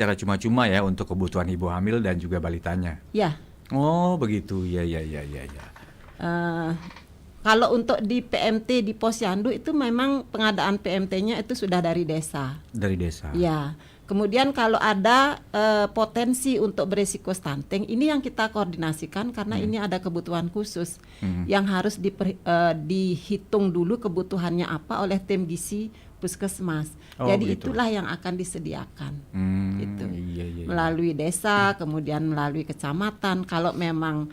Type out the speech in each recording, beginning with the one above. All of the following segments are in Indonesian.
Secara cuma-cuma ya untuk kebutuhan ibu hamil dan juga balitanya. Ya, Oh begitu, ya ya ya ya ya. eh, kalau untuk di PMT di Posyandu itu memang pengadaan PMT-nya itu sudah dari desa. Dari desa. Ya, kemudian kalau ada potensi untuk beresiko stunting, ini yang kita koordinasikan karena ini ada kebutuhan khusus yang harus dihitung dulu kebutuhannya apa oleh tim gizi puskesmas. Oh, Jadi begitu. itulah yang akan disediakan. Gitu. Iya, iya, iya. Melalui desa, kemudian melalui kecamatan. Kalau memang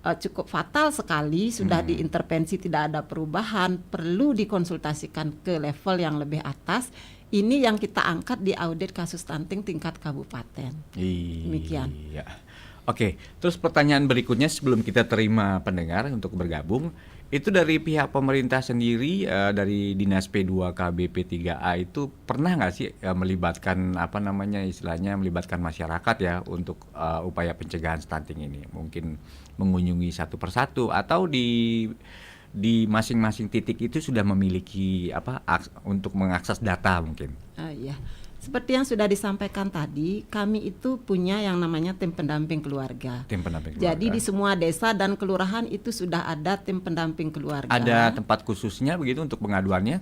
cukup fatal sekali, sudah diintervensi tidak ada perubahan, perlu dikonsultasikan ke level yang lebih atas. Ini yang kita angkat di audit kasus stunting tingkat kabupaten. Demikian. Iya. Oke, terus pertanyaan berikutnya sebelum kita terima pendengar untuk bergabung, itu dari pihak pemerintah sendiri, dari Dinas P2K BP3A itu pernah nggak sih melibatkan apa namanya istilahnya melibatkan masyarakat ya untuk upaya pencegahan stunting ini? Mungkin mengunjungi satu persatu atau di masing-masing titik itu sudah memiliki untuk mengakses data mungkin. Ya, seperti yang sudah disampaikan tadi, kami itu punya yang namanya tim pendamping keluarga. Tim pendamping keluarga. Jadi di semua desa dan kelurahan itu sudah ada tim pendamping keluarga. Ada tempat khususnya begitu untuk pengaduannya?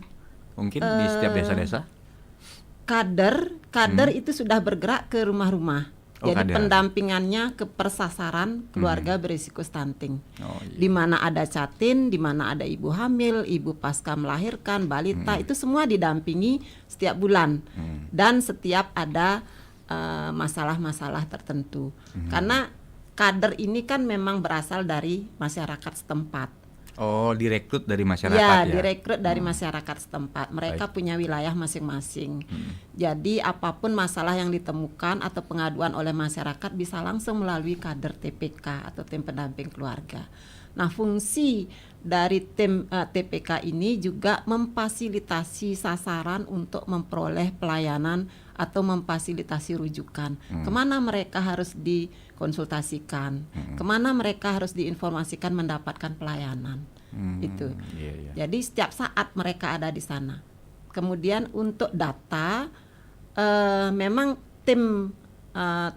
Mungkin di setiap desa-desa? Kader itu sudah bergerak ke rumah-rumah. Oh, Jadi kader. pendampingannya ke persasaran keluarga berisiko stunting. Oh, iya. Di mana ada catin, di mana ada ibu hamil, ibu pasca melahirkan, balita, itu semua didampingi setiap bulan. Dan setiap ada masalah-masalah tertentu. Karena kader ini kan memang berasal dari masyarakat setempat. Oh, direkrut dari masyarakat Ya, ya? direkrut dari masyarakat setempat. Mereka punya wilayah masing-masing. Jadi apapun masalah yang ditemukan atau pengaduan oleh masyarakat bisa langsung melalui kader TPK atau tim pendamping keluarga. Nah, fungsi dari tim TPK ini juga memfasilitasi sasaran untuk memperoleh pelayanan atau memfasilitasi rujukan. Kemana mereka harus dikonsultasikan, kemana mereka harus diinformasikan mendapatkan pelayanan. Itu. Iya, iya. Jadi setiap saat mereka ada di sana. Kemudian untuk data, memang tim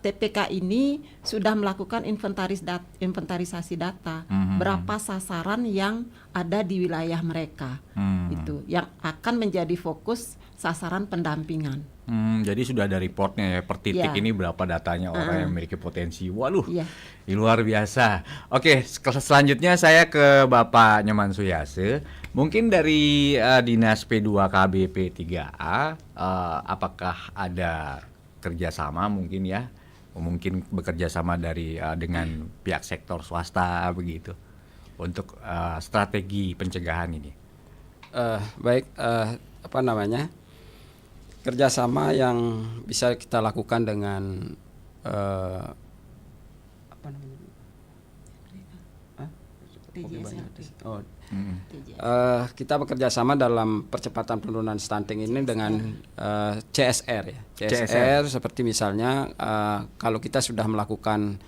TPK ini sudah melakukan inventarisasi data. Berapa sasaran yang ada di wilayah mereka, itu yang akan menjadi fokus sasaran pendampingan. Jadi sudah ada reportnya ya per titik Ya. ini berapa datanya orang yang memiliki potensi. Waduh, Iya. luar biasa. Oke, selanjutnya saya ke Bapak Nyoman Suyase. Mungkin dari Dinas P2KB P3A, apakah ada kerjasama mungkin ya? Mungkin bekerja sama dengan pihak sektor swasta begitu untuk strategi pencegahan ini. Baik, apa namanya, kerjasama yang bisa kita lakukan dengan apa namanya? Oh, kita bekerja sama dalam percepatan penurunan stunting ini dengan CSR ya. CSR seperti misalnya kalau kita sudah melakukan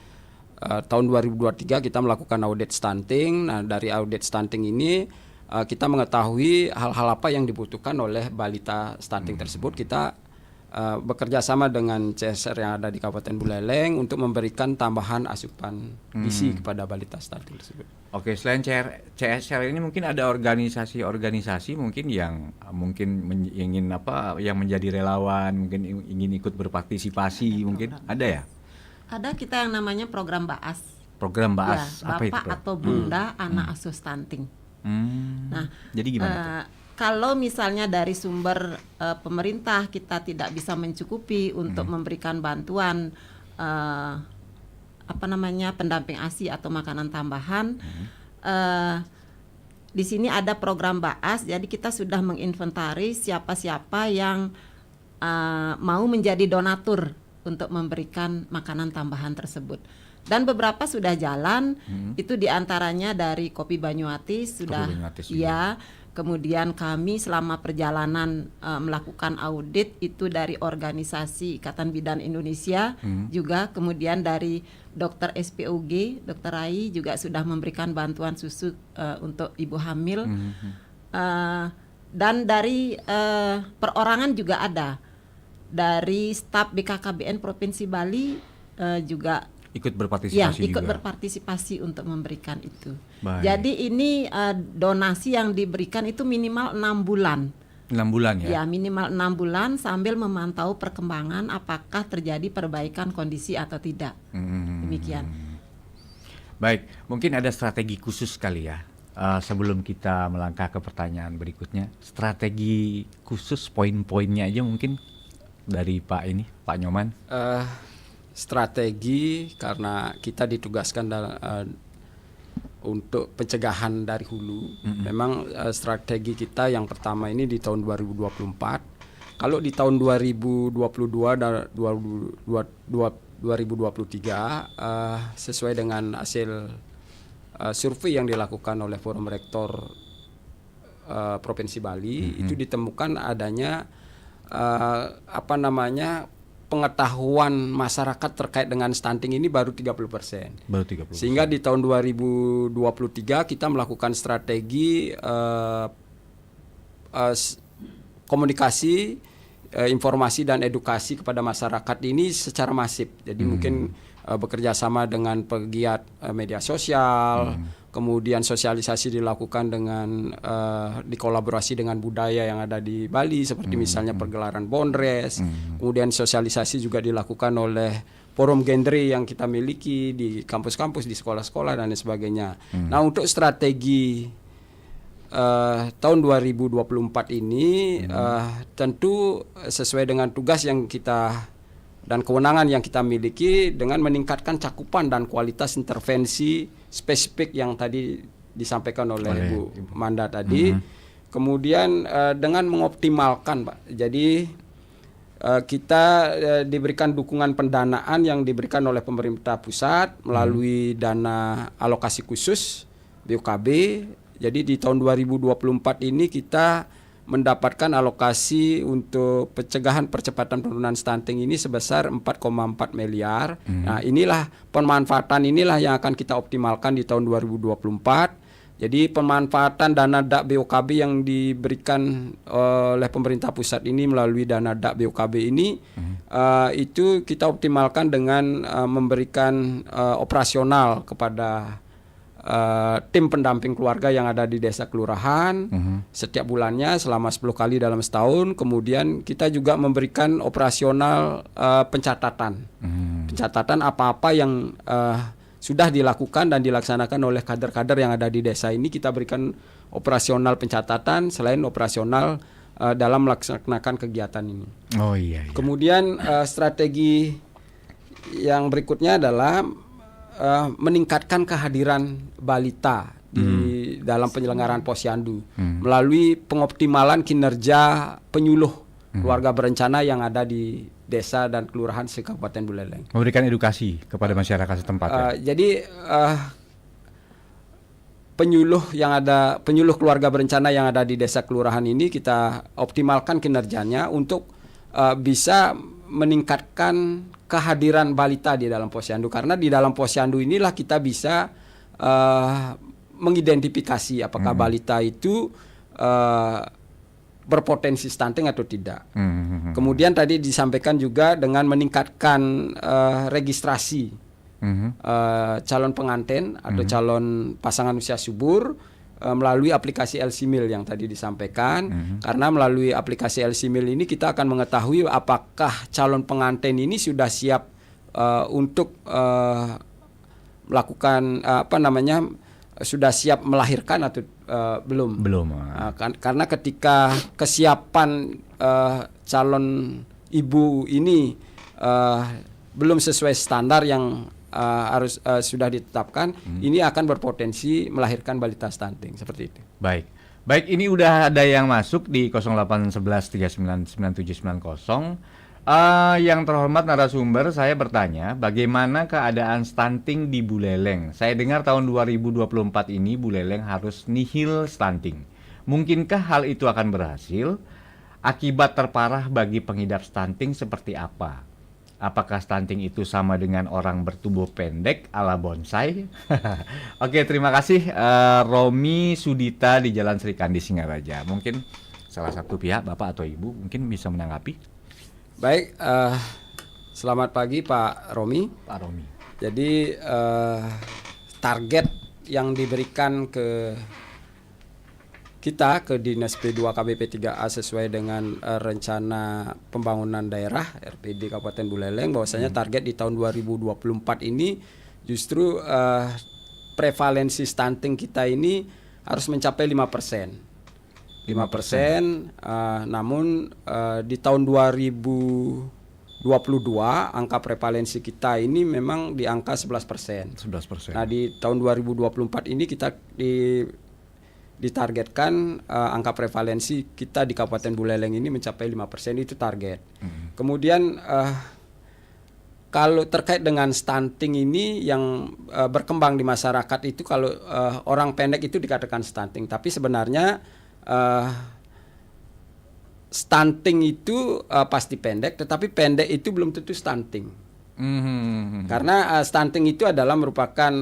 tahun 2023 kita melakukan audit stunting. Nah, dari audit stunting ini kita mengetahui hal-hal apa yang dibutuhkan oleh balita stunting tersebut. Kita bekerja sama dengan CSR yang ada di Kabupaten Buleleng untuk memberikan tambahan asupan gizi kepada balita stunting tersebut. Oke, selain CSR ini mungkin ada organisasi-organisasi mungkin yang ingin yang menjadi relawan, mungkin ingin ikut berpartisipasi, mungkin ada ya? Ada kita yang namanya program BAAS. Program Ya, BAAS, apa itu? Bapak atau Bunda Anak Asuh Stunting. Nah, jadi gimana tuh? Kalau misalnya dari sumber pemerintah kita tidak bisa mencukupi untuk memberikan bantuan pendamping ASI atau makanan tambahan, di sini ada program BAAS. Jadi kita sudah menginventaris siapa-siapa yang mau menjadi donatur untuk memberikan makanan tambahan tersebut. Dan beberapa sudah jalan, itu diantaranya dari Kopi Banyuwati sudah, ya. Kemudian kami selama perjalanan melakukan audit itu dari organisasi Ikatan Bidan Indonesia juga, kemudian dari dokter SPOG, Dokter Rai juga sudah memberikan bantuan susu untuk ibu hamil, dan dari perorangan juga ada. dari staf BKKBN Provinsi Bali juga ikut berpartisipasi ikut juga. berpartisipasi untuk memberikan itu. Baik. Jadi ini donasi yang diberikan itu minimal 6 bulan. 6 bulan ya. Ya, minimal 6 bulan sambil memantau perkembangan apakah terjadi perbaikan kondisi atau tidak. Demikian. Baik, mungkin ada strategi khusus kali ya. Sebelum kita melangkah ke pertanyaan berikutnya, strategi khusus poin-poinnya aja mungkin dari Pak Nyoman. Strategi karena kita ditugaskan untuk pencegahan dari hulu. Memang strategi kita yang pertama ini di tahun 2024. Kalau di tahun 2022 dan 2023 sesuai dengan hasil survei yang dilakukan oleh Forum Rektor Provinsi Bali, itu ditemukan adanya pengetahuan masyarakat terkait dengan stunting ini baru 30%. Baru 30%. Sehingga di tahun 2023 kita melakukan strategi komunikasi, informasi dan edukasi kepada masyarakat ini secara masif. Jadi mungkin bekerja sama dengan pegiat media sosial, kemudian sosialisasi dilakukan dengan dikolaborasi dengan budaya yang ada di Bali seperti misalnya pergelaran Bondres, kemudian sosialisasi juga dilakukan oleh forum genre yang kita miliki di kampus-kampus, di sekolah-sekolah dan sebagainya. Nah, untuk strategi tahun 2024 ini tentu sesuai dengan tugas yang kita dan kewenangan yang kita miliki dengan meningkatkan cakupan dan kualitas intervensi spesifik yang tadi disampaikan oleh Bu Manda tadi. Kemudian dengan mengoptimalkan, Pak. Jadi kita diberikan dukungan pendanaan yang diberikan oleh pemerintah pusat melalui dana alokasi khusus BOKB. Jadi di tahun 2024 ini kita mendapatkan alokasi untuk pencegahan percepatan penurunan stunting ini sebesar 4,4 miliar. Nah, pemanfaatan inilah yang akan kita optimalkan di tahun 2024. Jadi pemanfaatan dana DAK BOKB yang diberikan oleh pemerintah pusat ini melalui dana DAK BOKB ini itu kita optimalkan dengan memberikan operasional kepada tim pendamping keluarga yang ada di desa kelurahan setiap bulannya selama 10 kali dalam setahun. Kemudian kita juga memberikan operasional pencatatan apa-apa yang sudah dilakukan dan dilaksanakan oleh kader-kader yang ada di desa ini. Kita berikan operasional pencatatan selain operasional dalam melaksanakan kegiatan ini. Oh iya. Kemudian strategi yang berikutnya adalah meningkatkan kehadiran balita di dalam penyelenggaraan posyandu melalui pengoptimalan kinerja penyuluh keluarga berencana yang ada di desa dan kelurahan se-Kabupaten Buleleng. Memberikan edukasi kepada masyarakat setempat ya. Jadi penyuluh keluarga berencana yang ada di desa kelurahan ini kita optimalkan kinerjanya untuk bisa meningkatkan kehadiran balita di dalam posyandu, karena di dalam posyandu inilah kita bisa mengidentifikasi apakah balita itu berpotensi stunting atau tidak. Kemudian tadi disampaikan juga dengan meningkatkan registrasi calon pengantin atau calon pasangan usia subur melalui aplikasi LCMIL yang tadi disampaikan. Karena melalui aplikasi LCMIL ini kita akan mengetahui apakah calon pengantin ini sudah siap untuk melakukan sudah siap melahirkan atau belum. Karena ketika kesiapan calon ibu ini belum sesuai standar yang harus sudah ditetapkan, ini akan berpotensi melahirkan balita stunting seperti itu. Baik, ini udah ada yang masuk di 0811399790. Yang terhormat narasumber, saya bertanya, bagaimana keadaan stunting di Buleleng? Saya dengar tahun 2024 ini Buleleng harus nihil stunting. Mungkinkah hal itu akan berhasil? Akibat terparah bagi pengidap stunting seperti apa? Apakah stunting itu sama dengan orang bertubuh pendek ala bonsai? Oke, terima kasih Romi Sudita di Jalan Sri Kandi Singaraja. Mungkin salah satu pihak, Bapak atau Ibu, mungkin bisa menanggapi. Baik, selamat pagi Pak Romi. Pak Romi. Jadi target yang diberikan ke kita, ke Dinas P2 KBP3A sesuai dengan rencana pembangunan daerah RPD Kabupaten Buleleng, bahwasanya target di tahun 2024 ini justru prevalensi stunting kita ini harus mencapai 5%. 5%, namun di tahun 2022 angka prevalensi kita ini memang di angka 11%. 11%. Nah, di tahun 2024 ini kita ditargetkan angka prevalensi kita di Kabupaten Buleleng ini mencapai 5%, itu target. Kemudian kalau terkait dengan stunting ini yang berkembang di masyarakat itu, kalau orang pendek itu dikatakan stunting, tapi sebenarnya stunting itu pasti pendek, tetapi pendek itu belum tentu stunting. Karena stunting itu adalah merupakan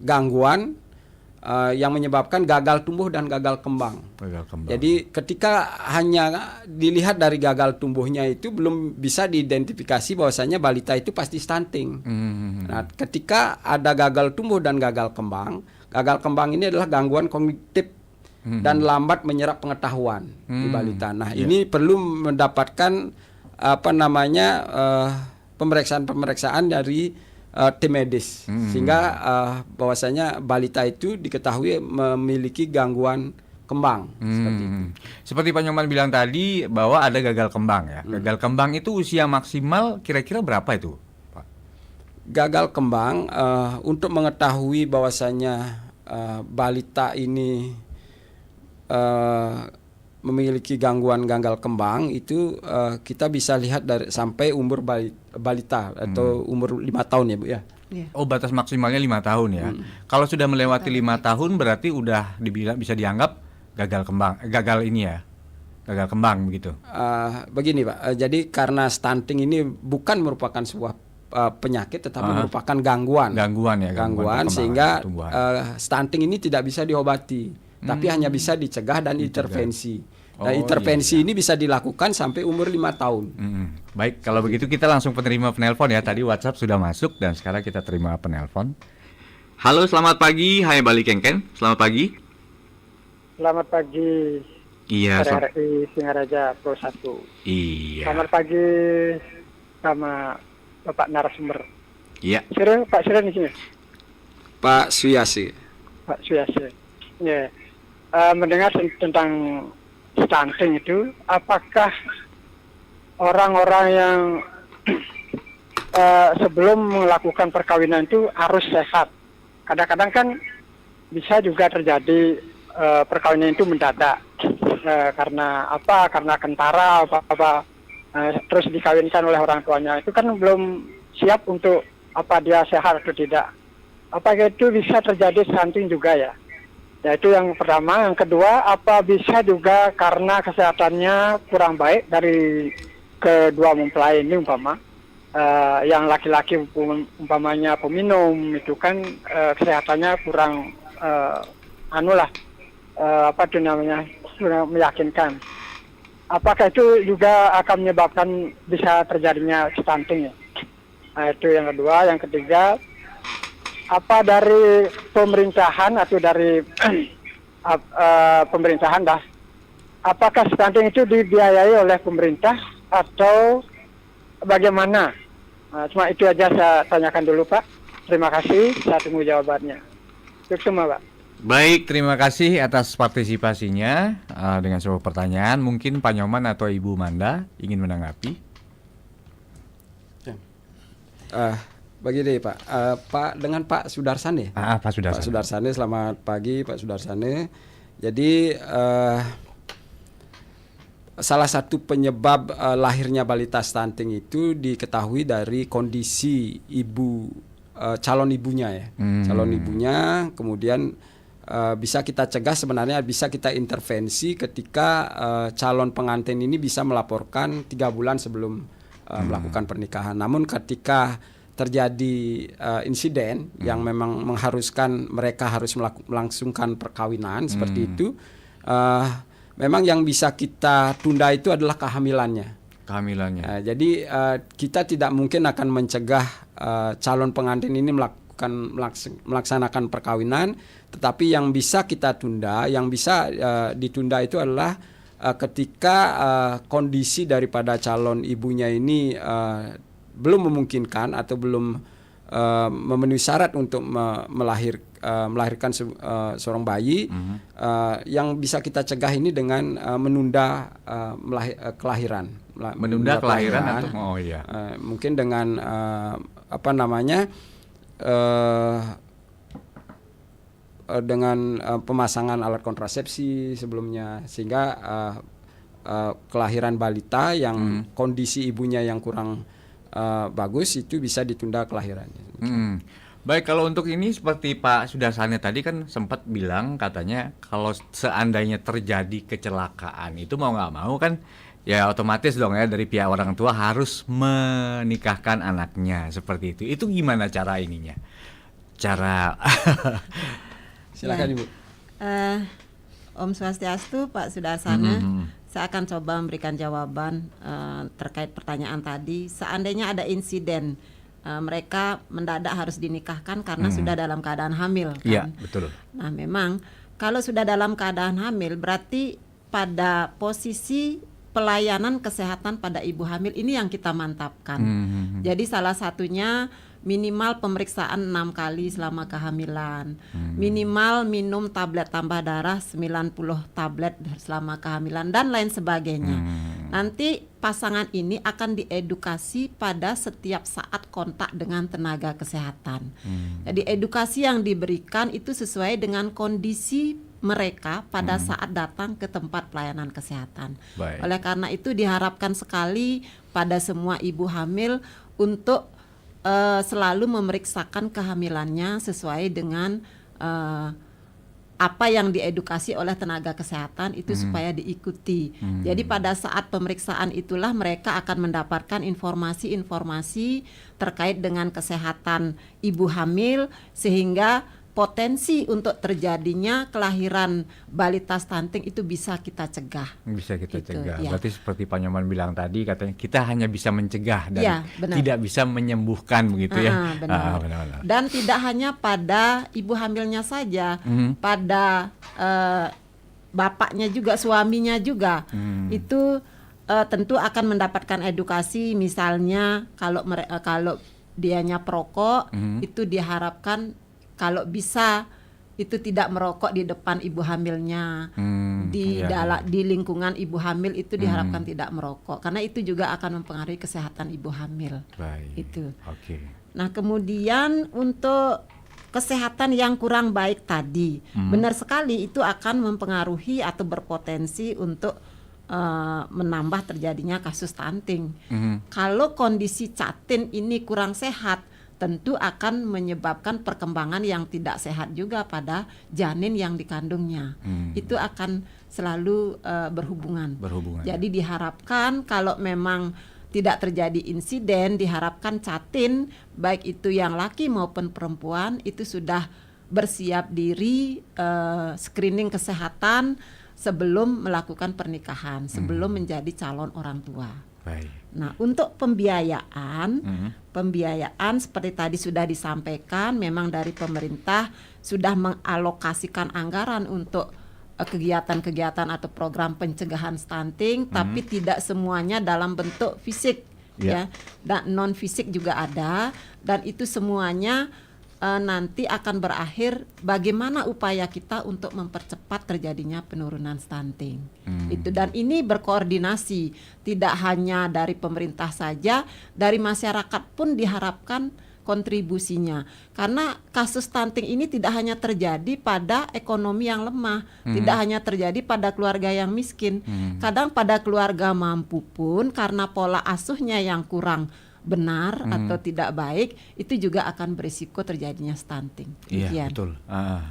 gangguan yang menyebabkan gagal tumbuh dan gagal kembang. Jadi ketika hanya dilihat dari gagal tumbuhnya itu belum bisa diidentifikasi bahwasanya balita itu pasti stunting. Nah, ketika ada gagal tumbuh dan gagal kembang ini adalah gangguan kognitif dan lambat menyerap pengetahuan di balita. Nah, ini perlu mendapatkan pemeriksaan dari tim medis, sehingga bahwasanya balita itu diketahui memiliki gangguan kembang. Seperti Pak Nyoman bilang tadi bahwa ada gagal kembang ya. Gagal kembang itu usia maksimal kira-kira berapa itu, Pak? Gagal kembang untuk mengetahui bahwasanya balita ini memiliki gangguan gagal kembang itu kita bisa lihat dari sampai umur balita atau umur 5 tahun ya Bu ya. Oh, batas maksimalnya 5 tahun ya. Kalau sudah melewati 5 tahun berarti udah bisa dianggap gagal kembang begitu. Begini Pak, jadi karena stunting ini bukan merupakan sebuah penyakit tetapi merupakan gangguan sehingga stunting ini tidak bisa diobati. Tapi hanya bisa dicegah dan intervensi. Nah, intervensi ini bisa dilakukan sampai umur 5 tahun. Baik, kalau begitu kita langsung penerima penelpon ya. Tadi WhatsApp sudah masuk dan sekarang kita terima penelpon. Halo, selamat pagi. Hai Bali Kengken. Selamat pagi. Selamat pagi. Iya, RRI Singaraja Pro 1. Iya. Selamat pagi sama Bapak narasumber. Iya. Pak Siren di sini. Pak Suyasi. Pak Suyasi. Ya. Mendengar tentang stunting itu, apakah orang-orang yang sebelum melakukan perkawinan itu harus sehat? Kadang-kadang kan bisa juga terjadi perkawinan itu mendadak karena apa? Karena kentara terus dikawinkan oleh orang tuanya, itu kan belum siap untuk apa dia sehat atau tidak. Apakah itu bisa terjadi stunting juga ya? Ya, itu yang pertama. Yang kedua, apa bisa juga karena kesehatannya kurang baik dari kedua mempelai ini yang laki-laki umpamanya peminum itu kan kesehatannya kurang kurang meyakinkan. Apakah itu juga akan menyebabkan bisa terjadinya stunting ya? Nah, itu yang kedua. Yang ketiga, apa dari pemerintahan atau dari pemerintahan apakah stunting itu dibiayai oleh pemerintah atau bagaimana? Nah, cuma itu aja saya tanyakan dulu Pak. Terima kasih, saya tunggu jawabannya. Itu semua Pak. Baik, terima kasih atas partisipasinya dengan sebuah pertanyaan. Mungkin Pak Nyoman atau Ibu Manda ingin menanggapi. Begini Pak, dengan Pak Sudarsane. Pak Sudarsane. Pak Sudarsane, selamat pagi Pak Sudarsane. Jadi salah satu penyebab lahirnya balita stunting itu diketahui dari kondisi calon ibunya ya. Calon ibunya, kemudian bisa kita cegah, sebenarnya bisa kita intervensi ketika calon pengantin ini bisa melaporkan 3 bulan sebelum melakukan pernikahan. Namun ketika terjadi insiden yang memang mengharuskan mereka harus melangsungkan perkawinan seperti itu, memang yang bisa kita tunda itu adalah kehamilannya. kehamilannya. Jadi kita tidak mungkin akan mencegah calon pengantin ini melaksanakan perkawinan, tetapi yang bisa kita tunda, yang bisa ditunda itu adalah ketika kondisi daripada calon ibunya ini belum memungkinkan atau belum memenuhi syarat untuk melahirkan seorang bayi. Yang bisa kita cegah ini dengan menunda kelahiran. Menunda kelahiran atau mungkin dengan dengan pemasangan alat kontrasepsi sebelumnya, sehingga kelahiran balita yang kondisi ibunya yang kurang bagus itu bisa ditunda kelahirannya. Baik, kalau untuk ini seperti Pak Sudarsana tadi kan sempat bilang katanya kalau seandainya terjadi kecelakaan itu mau nggak mau kan ya otomatis dong ya dari pihak orang tua harus menikahkan anaknya seperti itu. Itu gimana cara ininya? Cara silakan Ibu. Om Swastiastu, Pak Sudarsana. Saya akan coba memberikan jawaban terkait pertanyaan tadi. Seandainya ada insiden mereka mendadak harus dinikahkan karena sudah dalam keadaan hamil kan? Iya, betul. Nah, memang kalau sudah dalam keadaan hamil berarti pada posisi pelayanan kesehatan pada ibu hamil ini yang kita mantapkan. Jadi salah satunya minimal pemeriksaan 6 kali selama kehamilan, minimal minum tablet tambah darah 90 tablet selama kehamilan dan lain sebagainya. Nanti pasangan ini akan diedukasi pada setiap saat kontak dengan tenaga kesehatan. Jadi edukasi yang diberikan itu sesuai dengan kondisi mereka pada saat datang ke tempat pelayanan kesehatan. Baik. Oleh karena itu diharapkan sekali pada semua ibu hamil untuk selalu memeriksakan kehamilannya sesuai dengan apa yang diedukasi oleh tenaga kesehatan itu supaya diikuti. Jadi pada saat pemeriksaan itulah mereka akan mendapatkan informasi-informasi terkait dengan kesehatan ibu hamil sehingga potensi untuk terjadinya kelahiran balita stunting itu bisa kita cegah. Bisa kita Gitu, cegah. ya. Berarti seperti Pak Nyoman bilang tadi katanya kita hanya bisa mencegah dan Ya, benar. tidak bisa menyembuhkan begitu ya. Benar. Benar. Dan tidak hanya pada ibu hamilnya saja, pada bapaknya juga, suaminya juga, itu tentu akan mendapatkan edukasi. Misalnya kalau dianya perokok, itu diharapkan kalau bisa itu tidak merokok di depan ibu hamilnya, di lingkungan ibu hamil itu diharapkan tidak merokok, karena itu juga akan mempengaruhi kesehatan ibu hamil. Baik. Itu. Oke. Nah, kemudian untuk kesehatan yang kurang baik tadi, benar sekali itu akan mempengaruhi atau berpotensi untuk menambah terjadinya kasus stunting. Kalau kondisi catin ini kurang sehat, tentu akan menyebabkan perkembangan yang tidak sehat juga pada janin yang dikandungnya. Itu akan selalu berhubungan. Jadi diharapkan kalau memang tidak terjadi insiden, diharapkan catin baik itu yang laki maupun perempuan itu sudah bersiap diri screening kesehatan sebelum melakukan pernikahan, sebelum menjadi calon orang tua. Baik. Nah, untuk pembiayaan seperti tadi sudah disampaikan, memang dari pemerintah sudah mengalokasikan anggaran untuk kegiatan-kegiatan atau program pencegahan stunting, tapi tidak semuanya dalam bentuk fisik, ya, dan non fisik juga ada, dan itu semuanya nanti akan berakhir bagaimana upaya kita untuk mempercepat terjadinya penurunan stunting. Itu, dan ini berkoordinasi tidak hanya dari pemerintah saja, dari masyarakat pun diharapkan kontribusinya, karena kasus stunting ini tidak hanya terjadi pada ekonomi yang lemah, tidak hanya terjadi pada keluarga yang miskin, kadang pada keluarga mampu pun karena pola asuhnya yang kurang benar atau tidak baik, itu juga akan berisiko terjadinya stunting. Iya, betul.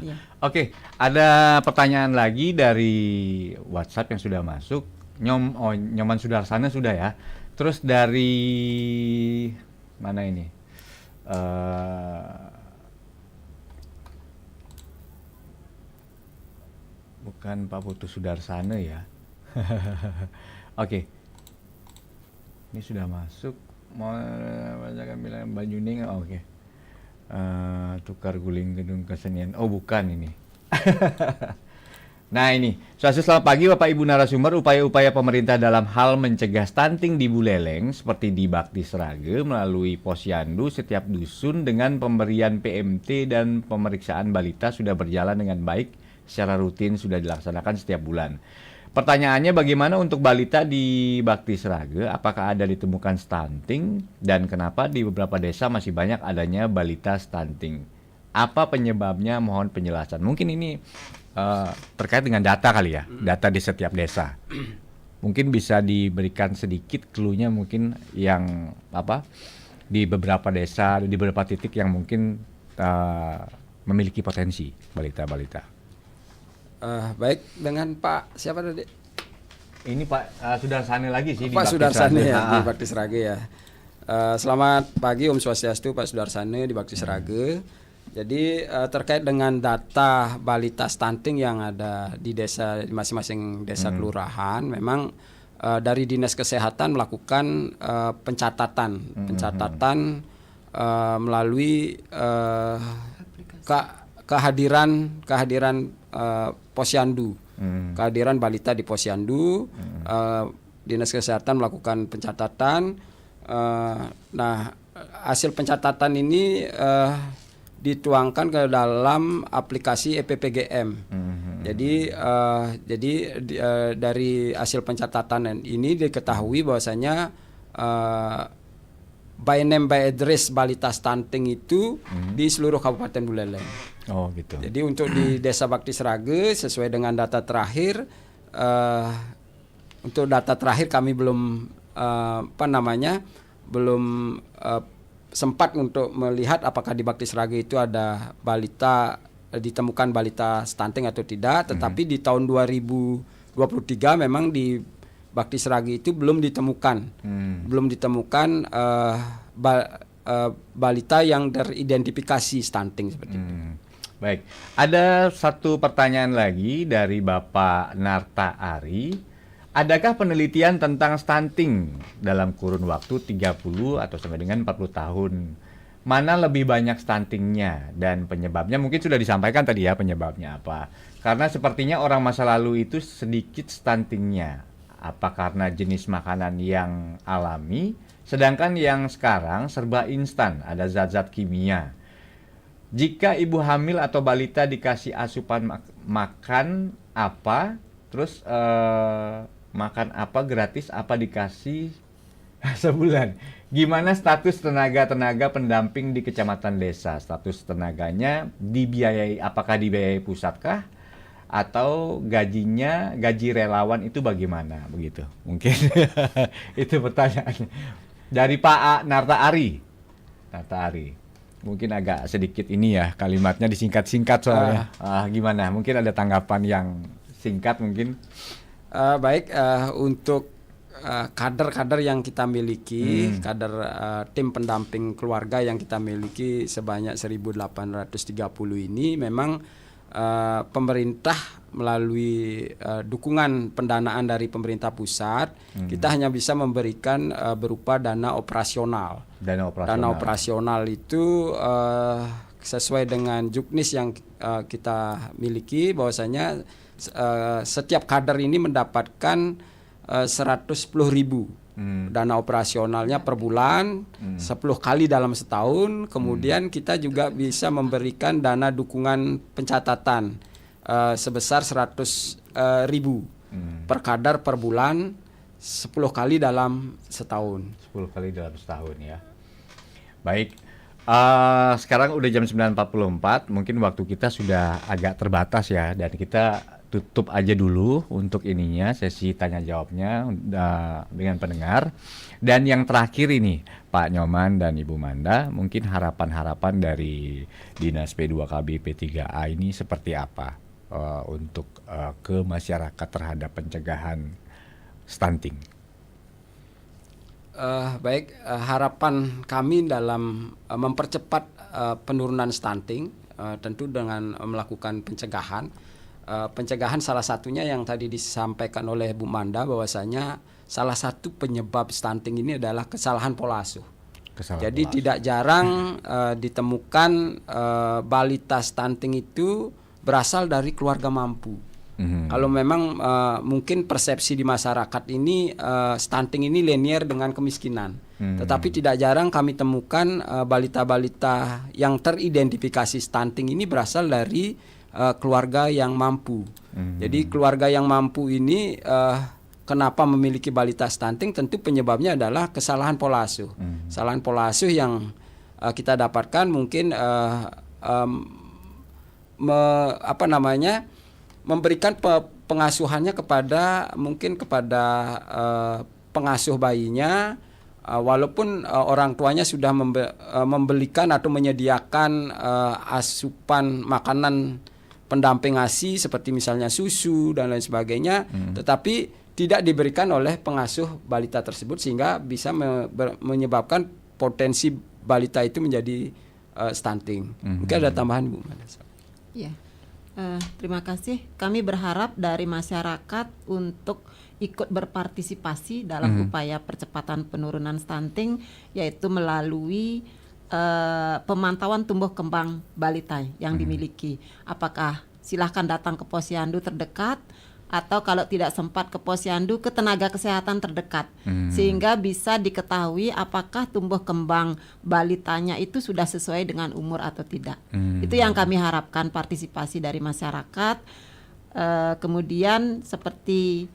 Iya. Oke, ada pertanyaan lagi dari WhatsApp yang sudah masuk. Nyoman Sudarsana sudah ya. Terus dari mana ini? Bukan Pak Putu Sudarsana ya. Oke. Ini sudah masuk. Mau bacakan bilang Banyuning, oke. Tukar guling gedung kesenian. Oh bukan ini. Nah ini, selamat pagi Bapak Ibu narasumber. Upaya-upaya pemerintah dalam hal mencegah stunting di Buleleng seperti di Bakti Srage melalui posyandu setiap dusun dengan pemberian PMT dan pemeriksaan balita sudah berjalan dengan baik secara rutin, sudah dilaksanakan setiap bulan. Pertanyaannya, bagaimana untuk balita di Bakti Srage? Apakah ada ditemukan stunting dan kenapa di beberapa desa masih banyak adanya balita stunting? Apa penyebabnya? Mohon penjelasan. Mungkin ini terkait dengan data kali ya, data di setiap desa. Mungkin bisa diberikan sedikit clue-nya mungkin yang di beberapa desa, di beberapa titik yang mungkin memiliki potensi balita-balita. Baik, dengan Pak siapa tadi? Ini Pak Sudarsani lagi sih. Pak Sudarsani ya, di Bakti Srage ya. Selamat pagi, Om Swastiastu, Pak Sudarsani di Bakti Srage. Jadi terkait dengan data balita stunting yang ada di desa, masing-masing desa kelurahan, memang dari Dinas Kesehatan melakukan pencatatan melalui kehadiran posyandu, kehadiran balita di posyandu. Dinas Kesehatan melakukan pencatatan. Nah, hasil pencatatan ini dituangkan ke dalam aplikasi EPPGM. Jadi dari hasil pencatatan ini diketahui bahwasanya by name by address balita stunting itu di seluruh Kabupaten Buleleng. Oh gitu. Jadi untuk di Desa Bakti Srage sesuai dengan data terakhir, untuk data terakhir kami belum belum sempat untuk melihat apakah di Bakti Srage itu ada ditemukan balita stunting atau tidak. Tetapi di tahun 2023 memang di Bakti Srage itu belum ditemukan, balita yang teridentifikasi stunting seperti itu. Baik, ada satu pertanyaan lagi dari Bapak Narta Ari. Adakah penelitian tentang stunting dalam kurun waktu 30 atau sampai dengan 40 tahun? Mana lebih banyak stuntingnya dan penyebabnya? Mungkin sudah disampaikan tadi ya penyebabnya apa. Karena sepertinya orang masa lalu itu sedikit stuntingnya. Apa karena jenis makanan yang alami, sedangkan yang sekarang serba instan, ada zat-zat kimia. Jika ibu hamil atau balita dikasih asupan makan apa, terus makan apa gratis, apa dikasih sebulan. Gimana status tenaga-tenaga pendamping di kecamatan desa? Status tenaganya dibiayai, apakah dibiayai pusatkah? Atau gaji relawan itu bagaimana? Begitu mungkin. Itu pertanyaannya. Dari Pak Narta Ari. Mungkin agak sedikit ini ya, kalimatnya disingkat-singkat soalnya. Gimana? Mungkin ada tanggapan yang singkat mungkin. Baik, untuk kader-kader yang kita miliki, kader tim pendamping keluarga yang kita miliki sebanyak 1.830 ini memang pemerintah melalui dukungan pendanaan dari pemerintah pusat, kita hanya bisa memberikan berupa dana operasional. Dana operasional itu sesuai dengan juknis yang kita miliki, bahwasanya setiap kader ini mendapatkan 110.000 dana operasionalnya per bulan, 10 kali dalam setahun. Kemudian kita juga bisa memberikan dana dukungan pencatatan sebesar 100.000 per kader per bulan, 10 kali dalam setahun. 10 kali dalam setahun ya. Baik. Sekarang udah jam 9.44, mungkin waktu kita sudah agak terbatas ya, dan kita tutup aja dulu untuk ininya, sesi tanya jawabnya dengan pendengar. Dan yang terakhir ini Pak Nyoman dan Ibu Manda, mungkin harapan-harapan dari Dinas P2KB P3A ini seperti apa untuk ke masyarakat terhadap pencegahan stunting? Baik, harapan kami dalam mempercepat penurunan stunting tentu dengan melakukan pencegahan. Pencegahan salah satunya yang tadi disampaikan oleh Bu Manda, bahwasanya salah satu penyebab stunting ini adalah kesalahan pola asuh. Jadi pola tidak jarang ditemukan balita stunting itu berasal dari keluarga mampu. Kalau memang mungkin persepsi di masyarakat ini stunting ini linear dengan kemiskinan, tetapi tidak jarang kami temukan balita-balita yang teridentifikasi stunting ini berasal dari keluarga yang mampu. Jadi keluarga yang mampu ini kenapa memiliki balita stunting? Tentu penyebabnya adalah kesalahan pola asuh. Kesalahan pola asuh yang kita dapatkan mungkin memberikan pengasuhannya kepada pengasuh bayinya, walaupun orang tuanya sudah membelikan atau menyediakan asupan makanan pendamping ASI seperti misalnya susu dan lain sebagainya, tetapi tidak diberikan oleh pengasuh balita tersebut sehingga bisa menyebabkan potensi balita itu menjadi stunting. Mungkin ada tambahan Bu? Ya. Terima kasih. Kami berharap dari masyarakat untuk ikut berpartisipasi dalam upaya percepatan penurunan stunting, yaitu melalui pemantauan tumbuh kembang balita yang dimiliki. Apakah silahkan datang ke posyandu terdekat, atau kalau tidak sempat ke posyandu, ke tenaga kesehatan terdekat, sehingga bisa diketahui apakah tumbuh kembang balitanya itu sudah sesuai dengan umur atau tidak. Itu yang kami harapkan, partisipasi dari masyarakat. Kemudian seperti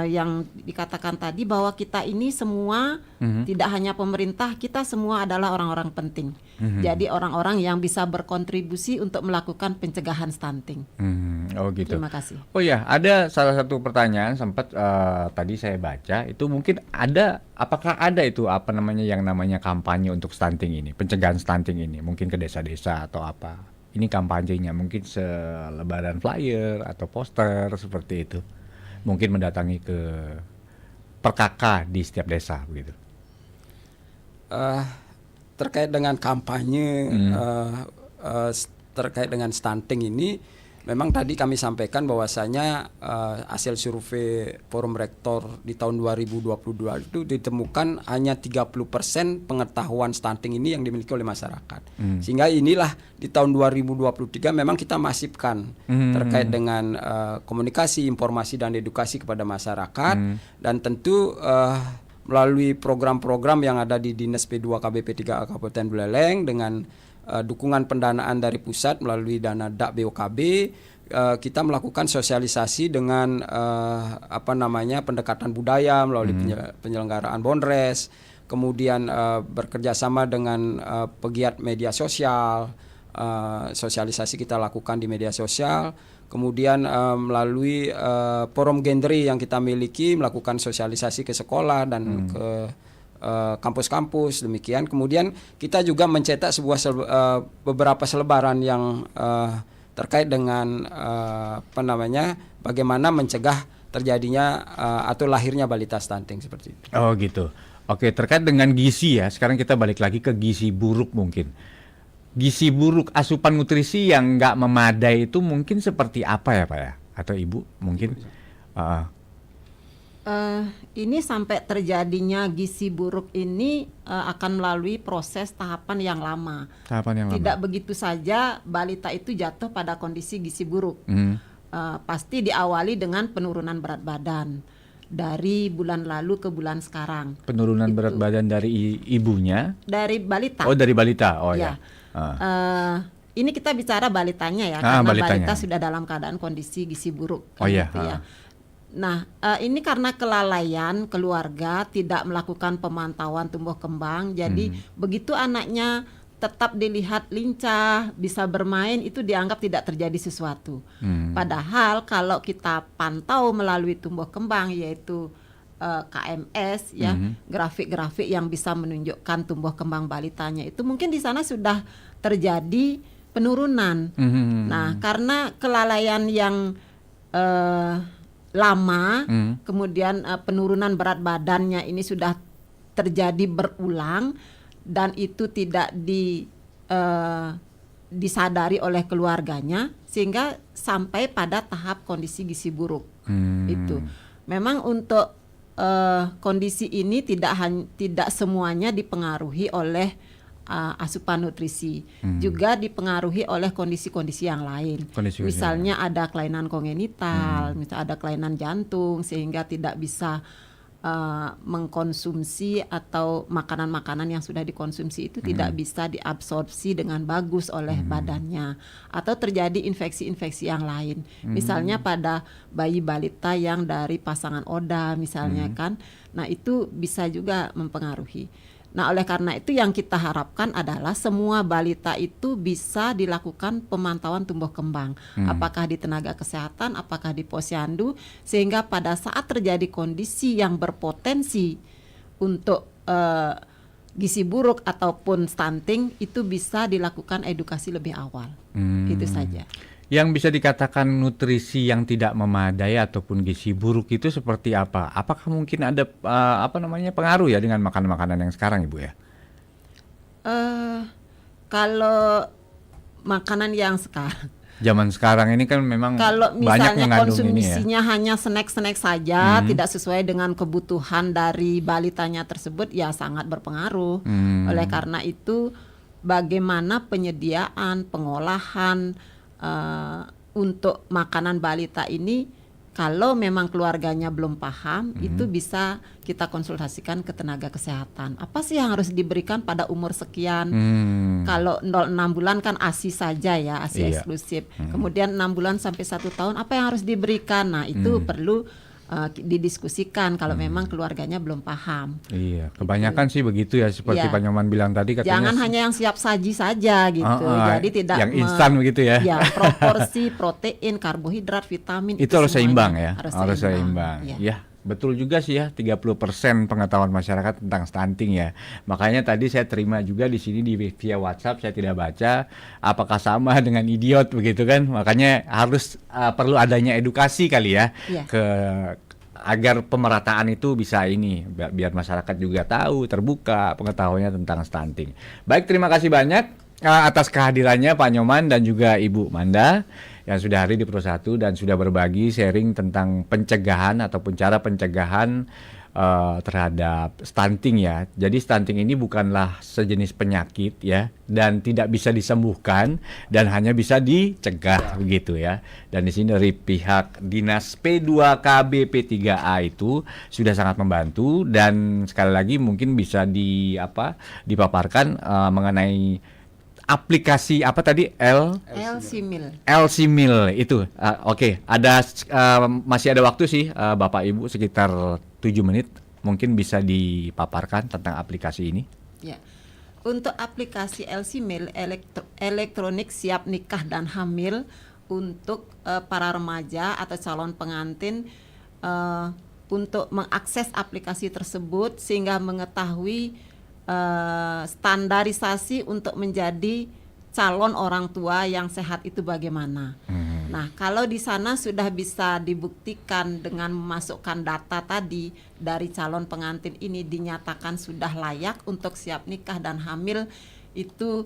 yang dikatakan tadi, bahwa kita ini semua tidak hanya pemerintah, kita semua adalah orang-orang penting. Jadi orang-orang yang bisa berkontribusi untuk melakukan pencegahan stunting. Oh gitu. Terima kasih. Oh ya, ada salah satu pertanyaan sempat tadi saya baca itu, mungkin apakah ada itu yang namanya kampanye untuk stunting ini, pencegahan stunting ini, mungkin ke desa-desa atau apa? Ini kampanyenya mungkin selebaran flyer atau poster seperti itu. Mungkin mendatangi ke perkaka di setiap desa begitu. Terkait dengan kampanye terkait dengan stunting ini, memang tadi kami sampaikan bahwasanya hasil survei Forum Rektor di tahun 2022 itu ditemukan hanya 30% pengetahuan stunting ini yang dimiliki oleh masyarakat. Sehingga inilah di tahun 2023 memang kita masifkan terkait dengan komunikasi, informasi dan edukasi kepada masyarakat, dan tentu melalui program-program yang ada di Dinas P2 KBP 3A Kabupaten Buleleng dengan dukungan pendanaan dari pusat melalui dana DAK BOKB, kita melakukan sosialisasi dengan pendekatan budaya melalui penyelenggaraan Bondres, kemudian bekerjasama dengan pegiat media sosial, sosialisasi kita lakukan di media sosial, kemudian melalui forum genre yang kita miliki melakukan sosialisasi ke sekolah dan ke kampus-kampus demikian. Kemudian kita juga mencetak beberapa selebaran yang terkait dengan bagaimana mencegah terjadinya atau lahirnya balita stunting seperti itu. Oh gitu. Oke, terkait dengan gizi ya. Sekarang kita balik lagi ke gizi buruk mungkin. Gizi buruk, asupan nutrisi yang nggak memadai itu mungkin seperti apa ya Pak ya? Atau Ibu mungkin? Ini sampai terjadinya gizi buruk ini akan melalui proses tahapan yang lama. Tidak begitu saja balita itu jatuh pada kondisi gizi buruk. Pasti diawali dengan penurunan berat badan dari bulan lalu ke bulan sekarang. Penurunan berat badan dari ibunya? Dari balita. Oh, dari balita. Oh ya. Ini kita bicara balitanya ya, karena balita sudah dalam keadaan kondisi gizi buruk. Ya. Nah, ini karena kelalaian keluarga tidak melakukan pemantauan tumbuh kembang, jadi begitu anaknya tetap dilihat lincah, bisa bermain, itu dianggap tidak terjadi sesuatu. Padahal kalau kita pantau melalui tumbuh kembang, yaitu KMS ya, grafik-grafik yang bisa menunjukkan tumbuh kembang balitanya, itu mungkin di sana sudah terjadi penurunan. Nah, karena kelalaian yang lama, kemudian penurunan berat badannya ini sudah terjadi berulang, dan itu tidak disadari oleh keluarganya, sehingga sampai pada tahap kondisi gizi buruk. Itu memang untuk kondisi ini tidak semuanya dipengaruhi oleh asupan nutrisi, juga dipengaruhi oleh kondisi-kondisi yang lain. Misalnya ada kelainan kongenital, misalnya ada kelainan jantung sehingga tidak bisa mengkonsumsi, atau makanan-makanan yang sudah dikonsumsi itu tidak bisa diabsorpsi dengan bagus oleh badannya, atau terjadi infeksi-infeksi yang lain. Misalnya pada bayi balita yang dari pasangan ODA misalnya kan. Nah, itu bisa juga mempengaruhi. Nah, oleh karena itu yang kita harapkan adalah semua balita itu bisa dilakukan pemantauan tumbuh kembang, apakah di tenaga kesehatan, apakah di posyandu, sehingga pada saat terjadi kondisi yang berpotensi untuk gizi buruk ataupun stunting, itu bisa dilakukan edukasi lebih awal. Itu saja. Yang bisa dikatakan nutrisi yang tidak memadai ataupun gizi buruk itu seperti apa? Apakah mungkin ada pengaruh ya dengan makanan-makanan yang sekarang, Ibu ya? Kalau makanan yang sekarang, zaman sekarang ini kan memang kalau banyak misalnya mengandung ini ya. konsumsinya hanya snack-snack saja, tidak sesuai dengan kebutuhan dari balitanya tersebut, ya sangat berpengaruh. Oleh karena itu, bagaimana penyediaan, pengolahan untuk makanan balita ini, kalau memang keluarganya belum paham, itu bisa kita konsultasikan ke tenaga kesehatan. Apa sih yang harus diberikan pada umur sekian? Kalau 0-6 bulan kan ASI saja ya, ASI eksklusif. Kemudian 6 bulan sampai 1 tahun, apa yang harus diberikan? Nah, itu perlu didiskusikan kalau memang keluarganya belum paham. Iya, kebanyakan sih begitu ya, seperti Pak Nyoman bilang tadi, katanya jangan hanya yang siap saji saja gitu. Jadi tidak yang instan begitu ya. Ya, proporsi protein, karbohidrat, vitamin itu harus semuanya seimbang ya. Harus seimbang. Ya, betul juga sih ya, 30% pengetahuan masyarakat tentang stunting ya. Makanya tadi saya terima juga di sini via WhatsApp, saya tidak baca apakah sama dengan idiot begitu kan. Makanya harus perlu adanya edukasi kali ya, agar pemerataan itu bisa biar masyarakat juga tahu, terbuka pengetahuannya tentang stunting. Baik, terima kasih banyak atas kehadirannya Pak Nyoman dan juga Ibu Manda yang sudah hadir di Pro 1 dan sudah berbagi sharing tentang pencegahan ataupun cara pencegahan terhadap stunting ya. Jadi stunting ini bukanlah sejenis penyakit ya, dan tidak bisa disembuhkan dan hanya bisa dicegah begitu ya. Dan di sini dari pihak Dinas P2KB P3A itu sudah sangat membantu, dan sekali lagi mungkin bisa dipaparkan mengenai aplikasi apa tadi LC-Mil itu. Oke. Ada masih ada waktu sih Bapak Ibu, sekitar 7 menit mungkin bisa dipaparkan tentang aplikasi ini. Ya. Untuk aplikasi LC-Mil, elektronik siap nikah dan hamil, untuk para remaja atau calon pengantin, untuk mengakses aplikasi tersebut sehingga mengetahui standarisasi untuk menjadi calon orang tua yang sehat itu bagaimana. Nah, kalau di sana sudah bisa dibuktikan dengan memasukkan data tadi dari calon pengantin ini dinyatakan sudah layak untuk siap nikah dan hamil, itu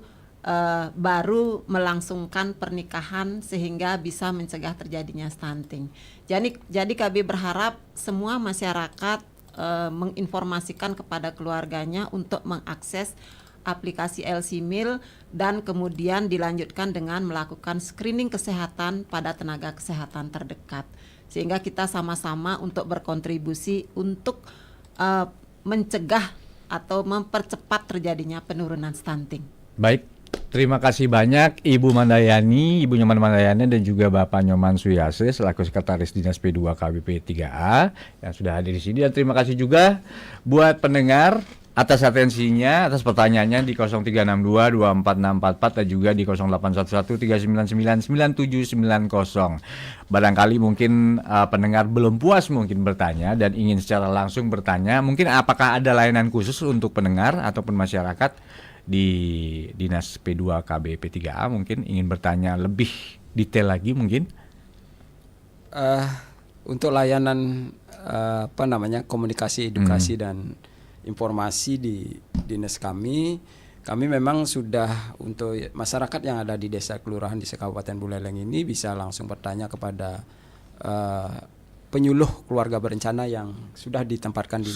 baru melangsungkan pernikahan sehingga bisa mencegah terjadinya stunting. Jadi kami berharap semua masyarakat menginformasikan kepada keluarganya untuk mengakses aplikasi LC-Mil, dan kemudian dilanjutkan dengan melakukan screening kesehatan pada tenaga kesehatan terdekat, sehingga kita sama-sama untuk berkontribusi untuk mencegah atau mempercepat terjadinya penurunan stunting. Baik, terima kasih banyak Ibu Mandayani, Ibu Nyoman Mandayani, dan juga Bapak Nyoman Suyase selaku Sekretaris Dinas P2KB P3A yang sudah hadir di sini. Dan terima kasih juga buat pendengar atas atensinya, atas pertanyaannya di 0362246644 dan juga di 081139999790. Barangkali mungkin pendengar belum puas mungkin bertanya dan ingin secara langsung bertanya, mungkin apakah ada layanan khusus untuk pendengar ataupun masyarakat di Dinas P2KB P3A mungkin ingin bertanya lebih detail lagi mungkin? Untuk layanan komunikasi, edukasi dan informasi di dinas kami memang sudah, untuk masyarakat yang ada di desa kelurahan di Kabupaten Buleleng ini bisa langsung bertanya kepada penyuluh keluarga berencana yang sudah ditempatkan di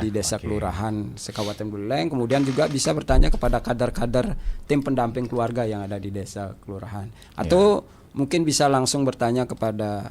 di desa kelurahan sekabupaten Buleleng. Kemudian juga bisa bertanya kepada kader-kader tim pendamping keluarga yang ada di desa kelurahan, atau mungkin bisa langsung bertanya kepada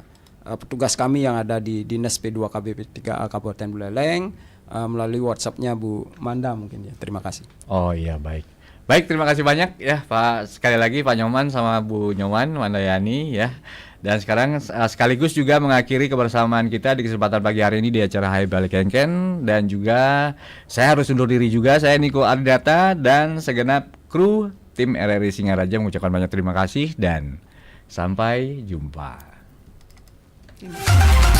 petugas kami yang ada di Dinas P2 KBP 3A Kabupaten Buleleng melalui WhatsApp-nya Bu Manda mungkin ya. Terima kasih. Oh iya, baik. Baik, terima kasih banyak ya Pak, sekali lagi Pak Nyoman sama Bu Nyoman Mandayani ya. Dan sekarang sekaligus juga mengakhiri kebersamaan kita di kesempatan pagi hari ini di acara Hai Balik Kenken. Dan juga saya harus undur diri juga, saya Niko Ardata dan segenap kru tim RRI Singaraja mengucapkan banyak terima kasih dan sampai jumpa. Terima kasih.